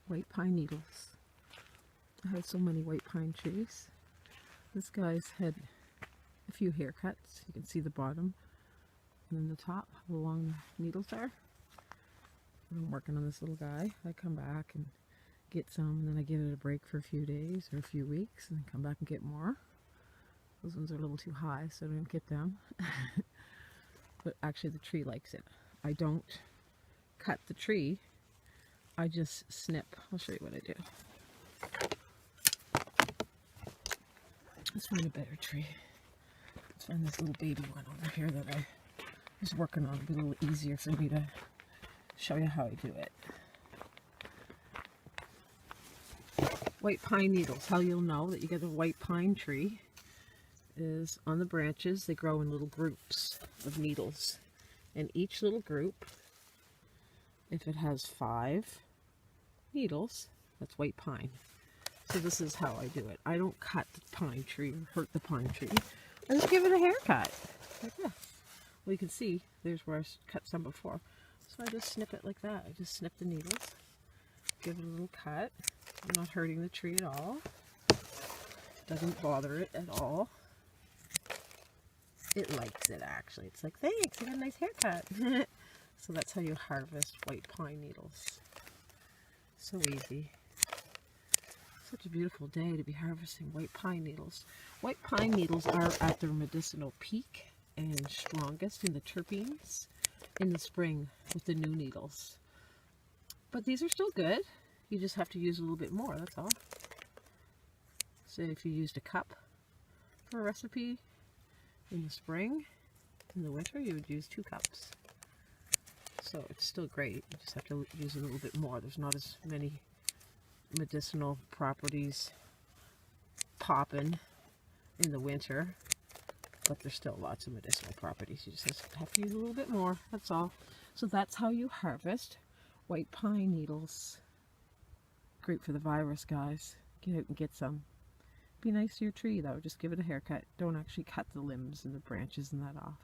white pine needles. I have so many white pine trees. This guy's had a few haircuts. You can see the bottom and then the top, how long the needles are. I'm working on this little guy. I come back and get some, and then I give it a break for a few days or a few weeks, and then come back and get more. Those ones are a little too high, so I don't get them. But actually the tree likes it. I don't cut the tree, I just snip. I'll show you what I do. Let's find a better tree. Let's find this little baby one over here that I was working on. It'll be a little easier for me to show you how I do it. White pine needles. How you'll know that you get a white pine tree is on the branches. They grow in little groups of needles. And each little group, if it has 5 needles, that's white pine. So this is how I do it. I don't cut the pine tree or hurt the pine tree. I just give it a haircut. Like this. Well, you can see, there's where I cut some before. So I just snip it like that. I just snip the needles, give it a little cut. I'm not hurting the tree at all. Doesn't bother it at all. It likes it, actually. It's like, thanks, I got a nice haircut. So that's how you harvest white pine needles. So easy. Such a beautiful day to be harvesting white pine needles. White pine needles are at their medicinal peak and strongest in the terpenes in the spring with the new needles. But these are still good. You just have to use a little bit more, that's all. So if you used a cup for a recipe in the spring, in the winter you would use 2 cups. So it's still great. You just have to use a little bit more. There's not as many medicinal properties popping in the winter, but there's still lots of medicinal properties. You just have to use a little bit more, that's all. So that's how you harvest white pine needles. Great for the virus, guys. Get out and get some. Be nice to your tree though, just give it a haircut. Don't actually cut the limbs and the branches and that off.